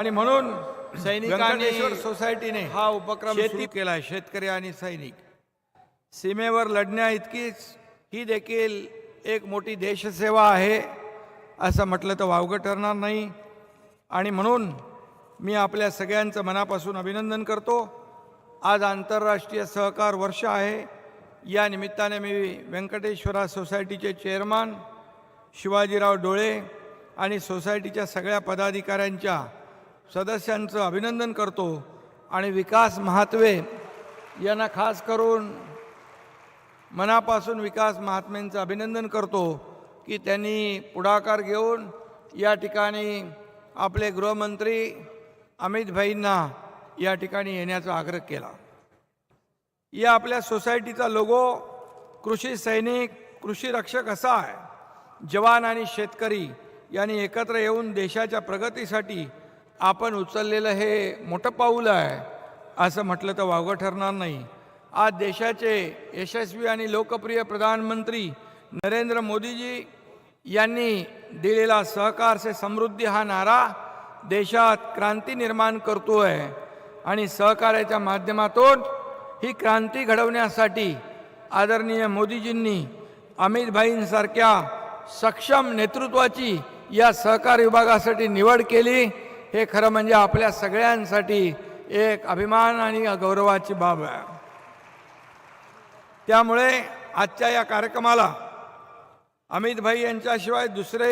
आणि म्हणून सैनिकांनी व्यंकटेश्वर सोसायटीने हा उपक्रम शेती केला. शेतकरी आणि सैनिक सीमेवर लढण्या इतकीच ही देखील एक मोठी देशसेवा आहे असं म्हटलं तर वावगं ठरणार नाही. आणि म्हणून मी आपल्या सगळ्यांचं मनापासून अभिनंदन करतो. आज आंतरराष्ट्रीय सहकार वर्ष आहे. या निमित्ताने मी व्यंकटेश्वरा सोसायटीचे चेअरमन शिवाजीराव डोळे आणि सोसायटीच्या सगळ्या पदाधिकाऱ्यांच्या सदस्यांचं अभिनंदन करतो. आणि विकास महात्वे यांना खास करून मनापासून विकास महात्म्यांचं अभिनंदन करतो की त्यांनी पुढाकार घेऊन या ठिकाणी आपले गृहमंत्री अमित भाईंना या ठिकाणी येण्याचा आग्रह केला. या आपल्या सोसायटीचा लोगो कृषी सैनिक कृषी रक्षक असा आहे. जवान आणि शेतकरी यांनी एकत्र येऊन देशाच्या प्रगतीसाठी आपण उचललेलं हे मोठं पाऊल आहे असं म्हटलं तर वावगं ठरणार नाही. आज देशाचे यशस्वी आणि लोकप्रिय प्रधानमंत्री नरेंद्र मोदीजी यांनी दिलेला सहकार से समृद्धी हा नारा देशात क्रांती निर्माण करतोय. आणि सहकार्याच्या माध्यमातून ही क्रांती घडवण्यासाठी आदरणीय मोदीजींनी अमित भाईंसारख्या सक्षम नेतृत्वाची या सहकार विभागासाठी निवड केली. हे खरं म्हणजे आपल्या सगळ्यांसाठी एक अभिमान आणि गौरवाची बाब आहे. त्यामुळे आजच्या या कार्यक्रमाला अमित भाई यांच्याशिवाय दुसरे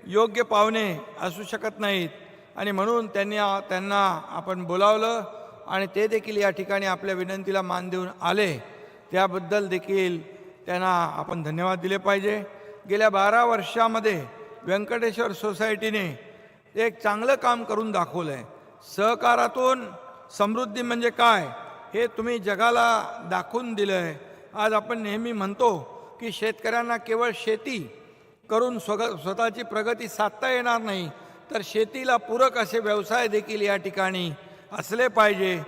योग्य पाहुणे असू शकत नाहीत. आणि म्हणून त्यांना आपण बोलावलं आणि ते देखील या ठिकाणी आपल्या विनंतीला मान देऊन आले. त्याबद्दल देखील त्यांना आपण धन्यवाद दिले पाहिजे. गेल्या 12 वर्षामध्ये व्यंकटेश्वर सोसायटीने एक चांगलं काम करून दाखवलं आहे. सहकारातून समृद्धी म्हणजे काय हे तुम्ही जगाला दाखवून दिलं आहे. आज आपण नेहमी म्हणतो की शेतकऱ्यांना केवळ शेती करून स्वतःची प्रगती साधता येणार नाही, तर शेतीला पूरक असे व्यवसाय देखील या ठिकाणी असले पाहिजे.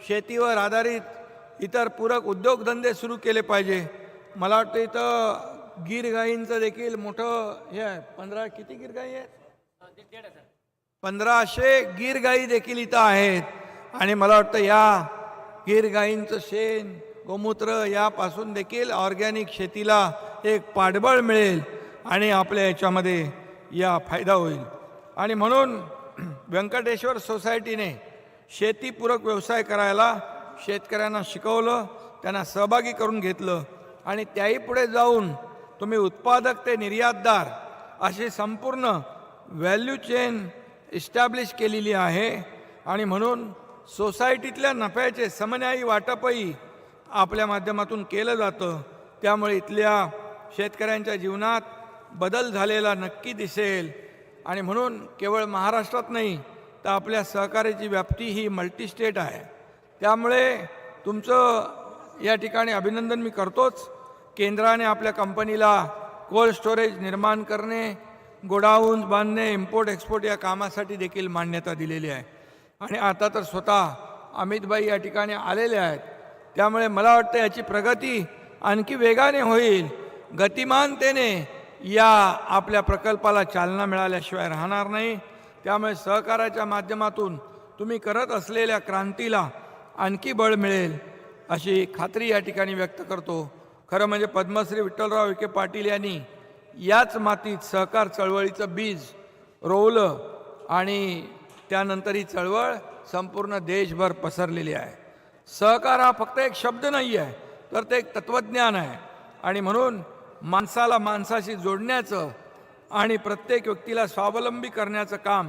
शेतीवर आधारित इतर पूरक उद्योगधंदे सुरू केले पाहिजे. मला वाटतं इथं गीर गाईंचं देखील मोठं हे आहे. 15 किती गीर गाई आहेत? 1500 गीर गाई देखील इथं आहेत. आणि मला वाटतं या गीर गाईंचं शेण गोमूत्र यापासून देखील ऑर्गॅनिक शेतीला एक पाठबळ मिळेल आणि आपल्या याच्यामध्ये या फायदा होईल. आणि म्हणून व्यंकटेश्वर सोसायटीने शेतीपूरक व्यवसाय करायला शेतकऱ्यांना शिकवलं, त्यांना सहभागी करून घेतलं. आणि त्याही पुढे जाऊन तुम्ही उत्पादक ते निर्यातदार अशी संपूर्ण व्हॅल्यू चेन इस्टॅब्लिश केलेली आहे. आणि म्हणून सोसायटीतल्या नफ्याचे समन्यायी वाटपही आपल्या माध्यमातून केलं जातं. त्यामुळे इथल्या शेतकऱ्यांच्या जीवनात बदल झालेला नक्की दिसेल. आणि म्हणून केवळ महाराष्ट्रात नाही तर आपल्या सहकार्याची व्याप्ती ही मल्टीस्टेट आहे. त्यामुळे तुमचं या ठिकाणी अभिनंदन मी करतोच. केंद्राने आपल्या कंपनीला कोल्ड स्टोरेज निर्माण करणे, गोडाऊन्स बांधणे, इम्पोर्ट एक्सपोर्ट या कामासाठी देखील मान्यता दिलेली आहे. आणि आता तर स्वतः अमितभाई या ठिकाणी आलेले आहेत. त्यामुळे मला वाटतं याची प्रगती आणखी वेगाने होईल. गतिमानतेने या आपल्या प्रकल्पाला चालना मिळाल्याशिवाय राहणार नाही. त्यामुळे सहकाराच्या माध्यमातून तुम्ही करत असलेल्या क्रांतीला आणखी बळ मिळेल अशी खात्री या ठिकाणी व्यक्त करतो. खरं म्हणजे पद्मश्री विठ्ठलराव विखे पाटील यांनी याच मातीत सहकार चळवळीचं बीज रोवलं आणि त्यानंतर ही चळवळ संपूर्ण देशभर पसरलेली आहे. सहकार हा फक्त एक शब्द नाही आहे, तर ते एक तत्त्वज्ञान आहे. आणि म्हणून माणसाला माणसाशी जोडण्याचं आणि प्रत्येक व्यक्तीला स्वावलंबी करण्याचं काम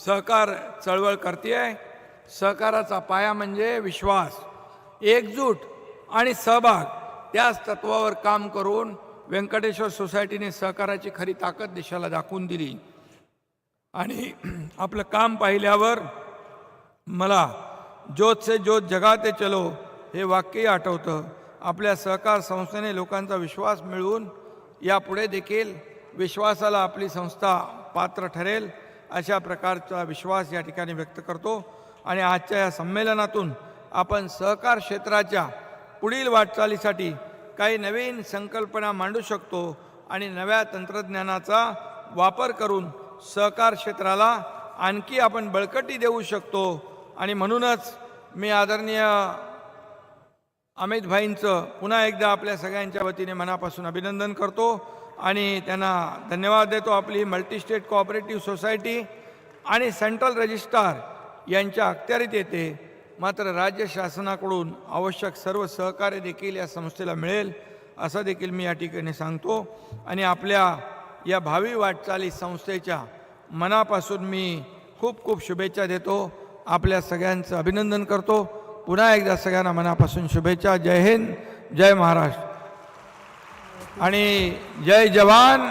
सहकार चळवळ करते आहे. सहकाराचा पाया म्हणजे विश्वास, एकजूट आणि सहभाग. त्याच तत्वावर काम करून व्यंकटेश्वर सोसायटीने सहकाराची खरी ताकद देशाला दाखवून दिली. आणि आपलं काम पाहिल्यावर मला ज्योत से ज्योत जगाते चलो हे वाक्यही आठवतं. आपल्या सहकार संस्थेने लोकांचा विश्वास मिळवून यापुढे देखील विश्वासाला आपली संस्था पात्र ठरेल अशा प्रकारचा विश्वास या ठिकाणी व्यक्त करतो. आणि आजच्या या संमेलनातून आपण सहकार क्षेत्राच्या पुढील वाटचालीसाठी काही नवीन संकल्पना मांडू शकतो आणि नव्या तंत्रज्ञानाचा वापर करून सहकार क्षेत्राला आणखी आपण बळकटी देऊ शकतो. आणि म्हणूनच मी आदरणीय अमित भाईंचं पुन्हा एकदा आपल्या सगळ्यांच्या वतीने मनापासून अभिनंदन करतो आणि त्यांना धन्यवाद देतो. आपली मल्टी स्टेट कोऑपरेटिव्ह सोसायटी आणि सेंट्रल रजिस्ट्रार यांच्या अखत्यारीत येते, मात्र राज्य शासनाकडून आवश्यक सर्व सहकार्य देखील या संस्थेला मिळेल असं देखील मी या ठिकाणी सांगतो. आणि आपल्या या भावी वाटचाली संस्थेच्या मनापासून मी खूप खूप शुभेच्छा देतो. आपल्या सगळ्यांचं अभिनंदन करतो. पुन्हा एकदा सगळ्यांना मनापासून शुभेच्छा. जय हिंद, जय महाराष्ट्र आणि जय जवान